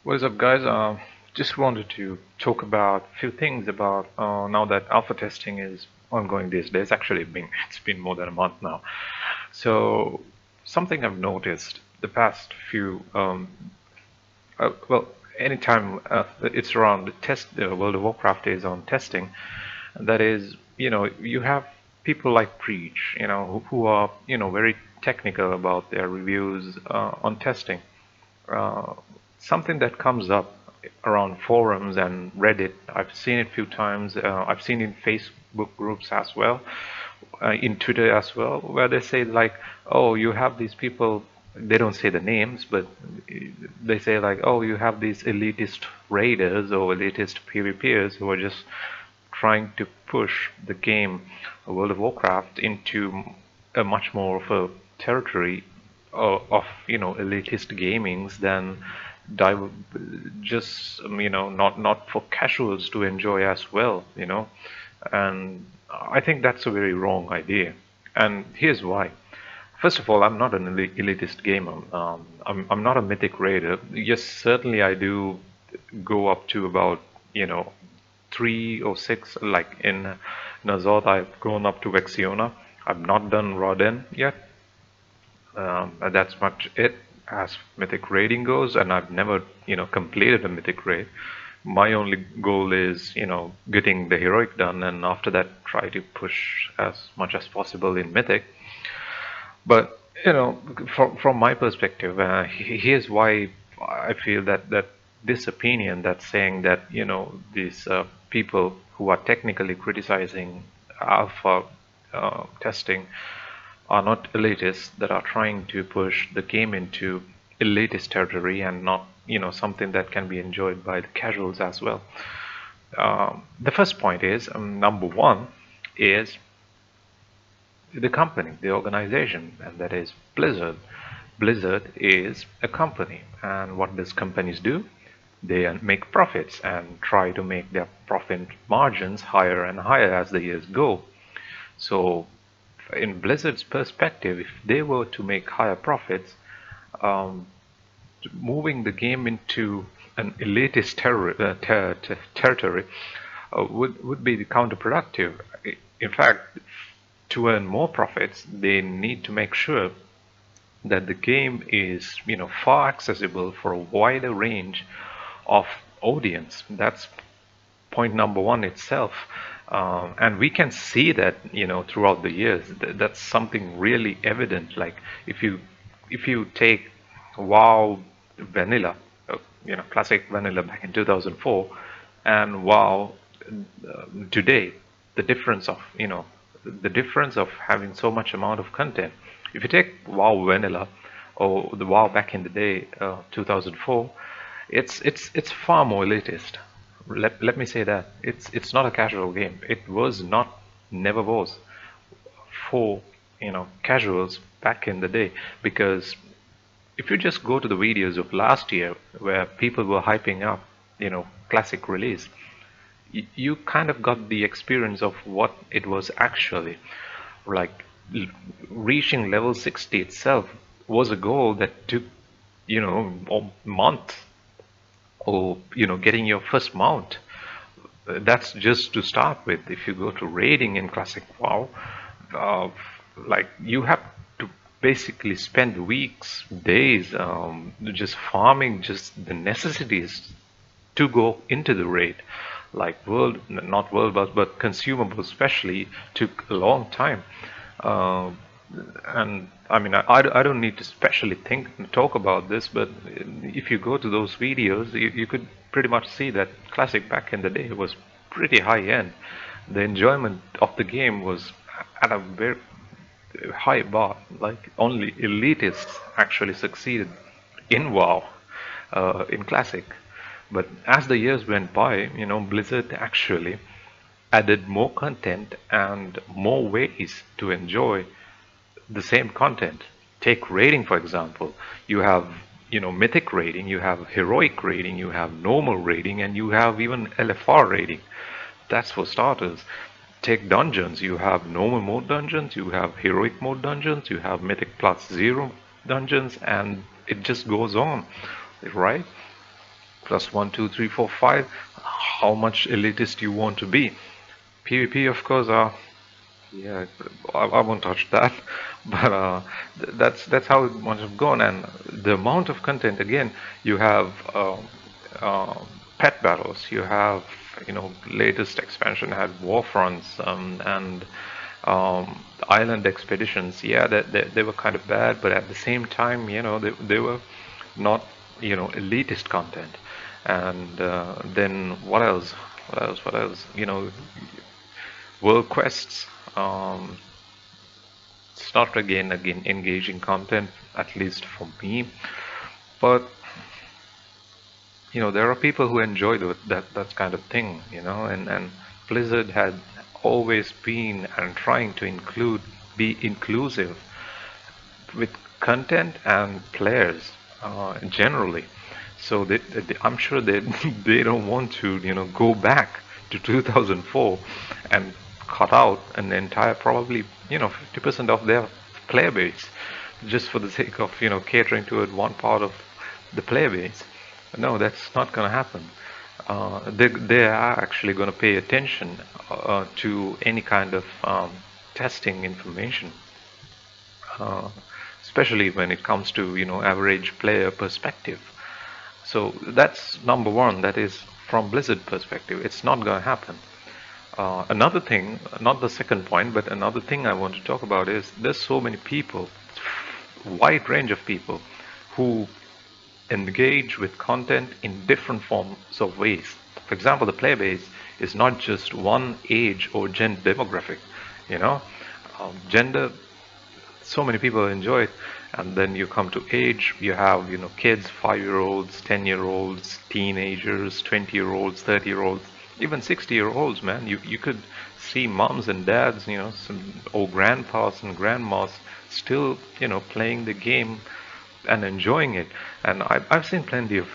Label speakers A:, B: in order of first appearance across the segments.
A: What is up, guys? Just wanted to talk about a few things about now that alpha testing is ongoing these days. Actually, it's been more than a month now. So something I've noticed the past few, well, anytime it's around the test, World of Warcraft is on testing. That is, you have people like Preach, who are, very technical about their reviews on testing. Uh, Something that comes up around forums and Reddit. I've seen it a few times. I've seen it in Facebook groups as well, in Twitter as well, where they say like, "Oh, you have these people." They don't say the names, but they say like, "Oh, you have these elitist raiders or elitist PvPers who are just trying to push the game World of Warcraft into a much more of a territory of elitist gamings than dive just not for casuals to enjoy as well, and I think that's a very wrong idea, and here's why. First of all, I'm not an elitist gamer. I'm not a mythic raider. Yes, certainly I do go up to about, 3 or 6. Like in Nazoth, I've gone up to Vexiona. I've not done Roden yet. That's much it as mythic raiding goes, and I've never, completed a mythic raid. My only goal is, getting the heroic done, and after that, try to push as much as possible in mythic. But from my perspective, here's why I feel that this opinion that's saying that these people who are technically criticizing alpha testing are not elitists that are trying to push the game into elitist territory and not something that can be enjoyed by the casuals as well. The first point is number one is the company, the organization, and that is Blizzard. Blizzard is a company, and what does companies do? They make profits and try to make their profit margins higher and higher as the years go. So, in Blizzard's perspective, if they were to make higher profits, um, moving the game into an elitist territory would be counterproductive. In fact, to earn more profits, they need to make sure that the game is, far accessible for a wider range of audience. That's point number one itself. And we can see that, throughout the years. That's something really evident. Like if you take WoW vanilla, classic vanilla back in 2004, and WoW today, the difference of having so much amount of content. If you take WoW vanilla or the WoW back in the day, 2004, it's far more elitist. Let me say that it's not a casual game. It was not, never was for casuals back in the day, because if you just go to the videos of last year where people were hyping up classic release, you kind of got the experience of what it was actually like. Reaching level 60 itself was a goal that took a month, or getting your first mount. That's just to start with. If you go to raiding in classic WoW, uh, like you have to basically spend weeks, days, just farming just the necessities to go into the raid. Like world, not world, but consumables especially took a long time. Uh, and I mean, I don't need to specially think and talk about this, but if you go to those videos, you could pretty much see that classic back in the day was pretty high end. The enjoyment of the game was at a very high bar. Like only elitists actually succeeded in WoW, in classic. But as the years went by, Blizzard actually added more content and more ways to enjoy the same content. Take rating, for example. You have, mythic rating, you have heroic rating, you have normal rating, and you have even LFR rating. That's for starters. Take dungeons. You have normal mode dungeons, you have heroic mode dungeons, you have mythic plus zero dungeons, and it just goes on, right? plus 1, 2, 3, 4, 5. How much elitist you want to be? PvP, of course, yeah, I won't touch that, but that's how it must have gone. And the amount of content, again, you have uh, pet battles, you have, latest expansion had war fronts, and island expeditions. Yeah, they were kind of bad, but at the same time, they were not, elitist content. And then what else? What else? What else? World quests. It's not again engaging content, at least for me. But there are people who enjoy that kind of thing, and Blizzard had always been and trying to be inclusive with content and players generally. So I'm sure they they don't want to go back to 2004 and cut out an entire probably 50% of their player base just for the sake of catering to one part of the player base. No, that's not going to happen. They are actually going to pay attention to any kind of testing information, uh, especially when it comes to average player perspective. So that's number one. That is from Blizzard perspective. It's not going to happen. Another thing, not the second point, but another thing I want to talk about is there's so many people, wide range of people, who engage with content in different forms of ways. For example, the player base is not just one age or gender demographic. You know, gender, so many people enjoy it, and then you come to age. You have kids, 5-year-olds, 10-year-olds, teenagers, 20-year-olds, 30-year-olds, even 60-year-olds. Man, you could see moms and dads, some or grandpas and grandmas still playing the game and enjoying it. And I've seen plenty of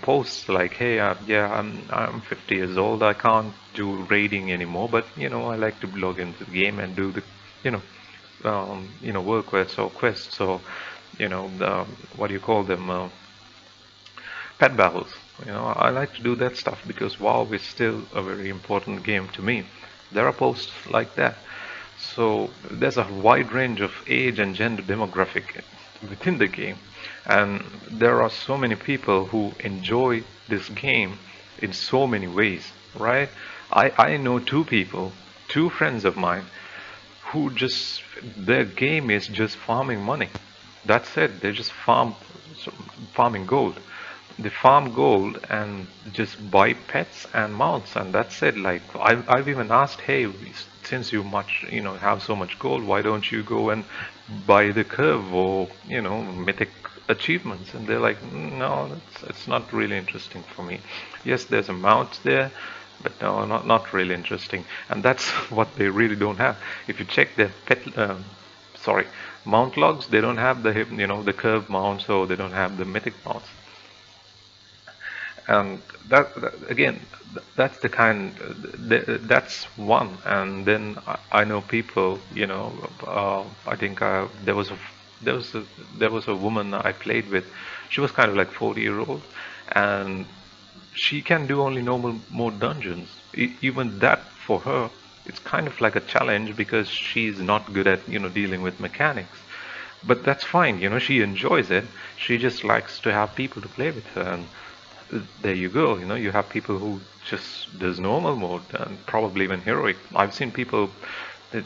A: posts like, hey, yeah, I'm 50 years old, I can't do raiding anymore, but I like to log into the game and do the you know work quests or quests, or the, what do you call them, pet battles. I like to do that stuff because WoW is still a very important game to me. There are posts like that. So there's a wide range of age and gender demographic within the game, and there are so many people who enjoy this game in so many ways, right? I know two friends of mine, who just, their game is just farming money. That's it. They just farming gold. They farm gold and just buy pets and mounts, and that's it. Like I've even asked, hey, since you have so much gold, why don't you go and buy the curve or mythic achievements? And they're like, no, it's not really interesting for me. Yes, there's a mount there, but no, not really interesting. And that's what they really don't have. If you check their mount logs, they don't have the curve mounts, or they don't have the mythic mounts. And that again, that's the kind, that's one. And then I know people, I think there was a woman I played with. She was kind of like 40-year-old, and she can do only normal mode dungeons. Even that, for her, it's kind of like a challenge because she's not good at dealing with mechanics. But that's fine, she enjoys it. She just likes to have people to play with her, and there you go. You have people who just does normal mode and probably even heroic. I've seen people that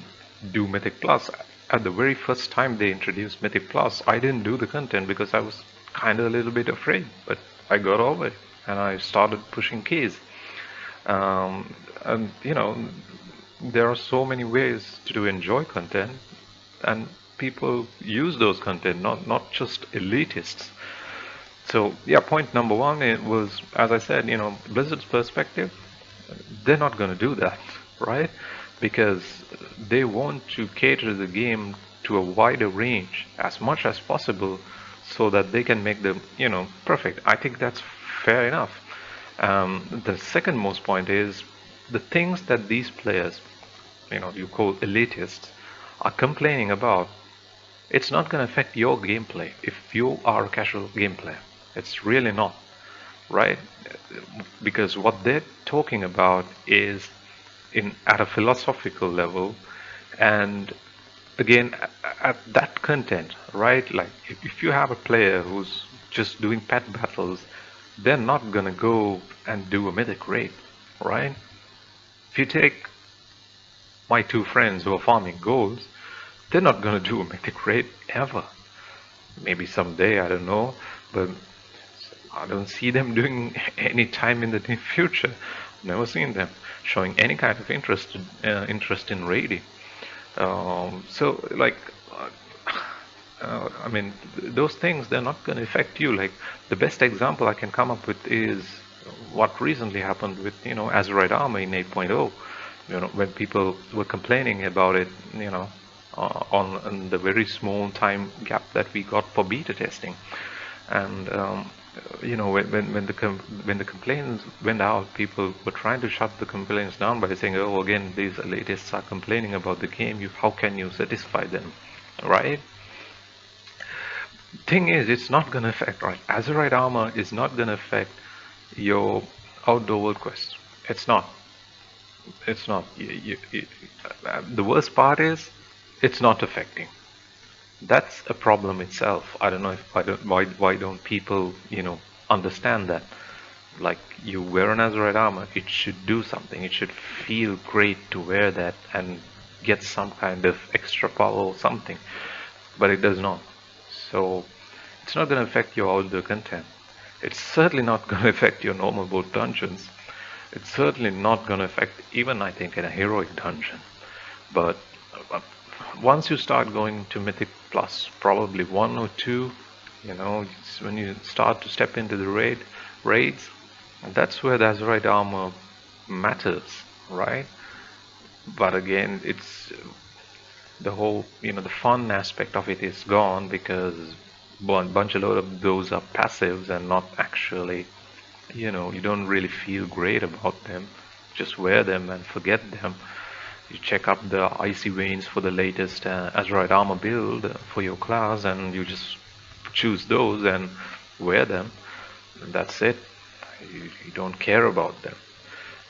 A: do Mythic Plus. At the very first time they introduced Mythic Plus, I didn't do the content because I was kind of a little bit afraid, but I got over it and I started pushing keys. And there are so many ways to enjoy content, and people use those content, not just elitists. So yeah, point number one, it was, as I said, Blizzard's perspective, they're not going to do that, right? Because they want to cater the game to a wider range as much as possible, so that they can make them, perfect. I think that's fair enough. The second most point is the things that these players, you call elitists, are complaining about. It's not going to affect your gameplay if you are a casual game player. It's really not, right? Because what they're talking about is in at a philosophical level, and again at that content, right? Like if you have a player who's just doing pet battles, they're not gonna go and do a mythic raid, right? If you take my two friends who are farming golds, they're not gonna do a mythic raid ever. Maybe someday, I don't know, but I don't see them doing any time in the near future. Never seen them showing any kind of interest in raiding. So like, I mean, those things, they're not going to affect you. Like the best example I can come up with is what recently happened with Azurite armor in 8.0. When people were complaining about it, on the very small time gap that we got for beta testing, and when the complaints went out, people were trying to shut the complaints down by saying, "Oh, again, these elitists are complaining about the game. How can you satisfy them?" Right? Thing is, it's not gonna affect. Right? Azurite armor is not gonna affect your outdoor world quest. It's not. It's not. The worst part is, it's not affecting. That's a problem itself. I don't know if why don't people understand that? Like you wear an Azurite armor, it should do something. It should feel great to wear that and get some kind of extra power or something, but it does not. So it's not going to affect your outdoor content. It's certainly not going to affect your normal mode dungeons. It's certainly not going to affect even, I think, in a heroic dungeon. But once you start going to Mythic Plus, probably 1 or 2, when you start to step into the raids, that's where the Azurite armor matters, right? But again, it's the whole, the fun aspect of it is gone because a lot of those are passives and not actually, you don't really feel great about them. Just wear them and forget them. You check up the icy veins for the latest Azurite armor build for your class, and you just choose those and wear them. And that's it. You don't care about them,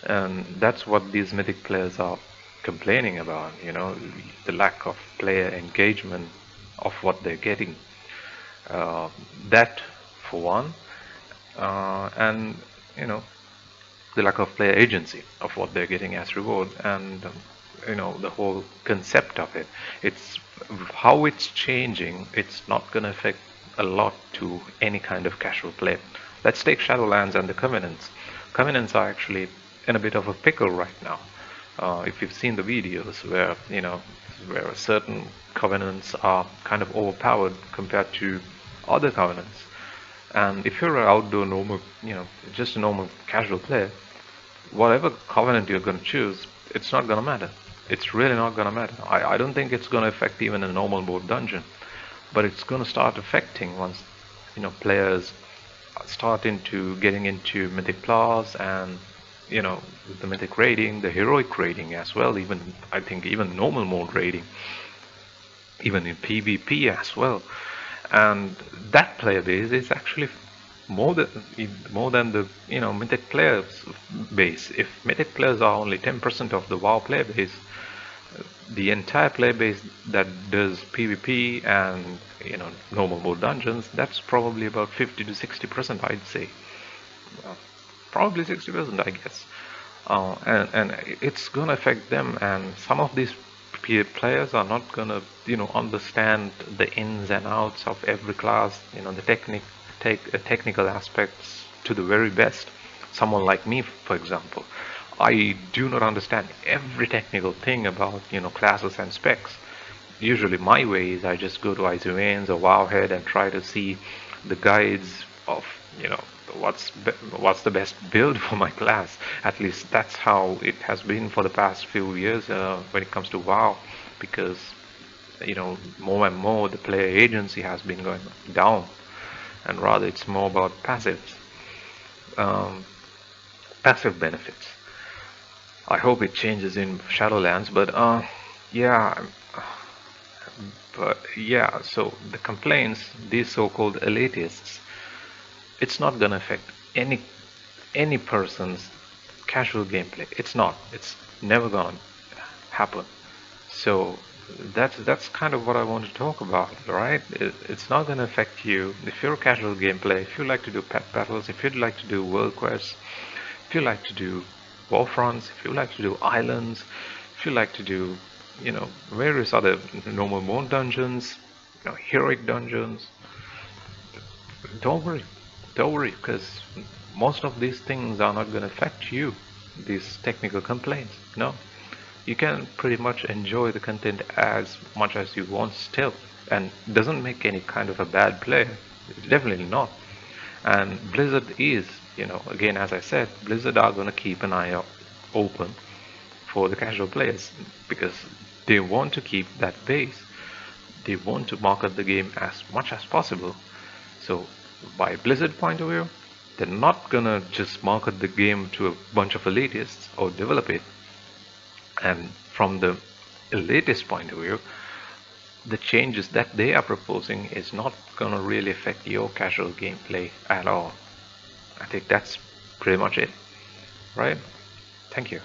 A: and that's what these mythic players are complaining about. The lack of player engagement of what they're getting. That for one, and the lack of player agency of what they're getting as reward, and the whole concept of it. It's how it's changing. It's not going to affect a lot to any kind of casual play. Let's take Shadowlands and the Covenants. Covenants are actually in a bit of a pickle right now. If you've seen the videos where certain covenants are kind of overpowered compared to other covenants, and if you're an outdoor normal, just a normal casual player, whatever covenant you're going to choose, it's not going to matter. It's really not going to matter. I don't think it's going to affect even a normal mode dungeon, but it's going to start affecting once players start into getting into Mythic Plus and the Mythic raiding, the heroic raiding as well. Even I think even normal mode raiding, even in PvP as well. And that player base is actually more than the Mythic players base. If Mythic players are only 10% of the WoW player base, the entire player base that does PvP and normal mode dungeons, that's probably about 50 to 60%, I'd say. Probably 60%, I guess. And it's gonna affect them, and some of these players are not gonna understand the ins and outs of every class, the technical aspects to the very best. Someone like me, for example, I do not understand every technical thing about classes and specs. Usually my way is I just go to ICVanes or Wowhead and try to see the guides of what's the best build for my class. At least that's how it has been for the past few years when it comes to WoW, because more and more the player agency has been going down, and rather it's more about passive benefits. I hope it changes in Shadowlands, but yeah, so the complaints, these so-called elitists, it's not gonna affect any any person's casual gameplay. It's not. It's never gonna happen. So that's kind of what I want to talk about, right? It's not gonna affect you if you're a casual gameplay. If you like to do pet battles, if you'd like to do world quests, if you like to do war fronts, if you like to do islands, if you like to do, various other normal mode dungeons, heroic dungeons, don't worry. Don't worry, because most of these things are not going to affect you, these technical complaints. No. You can pretty much enjoy the content as much as you want still, and doesn't make any kind of a bad player. Definitely not. And Blizzard is, again, as I said, Blizzard are going to keep an eye open for the casual players because they want to keep that base. They want to market the game as much as possible. So, by Blizzard point of view, they're not gonna just market the game to a bunch of elitists or develop it. And from the elitist point of view, the changes that they are proposing is not gonna really affect your casual gameplay at all. I think that's pretty much it, right? Thank you.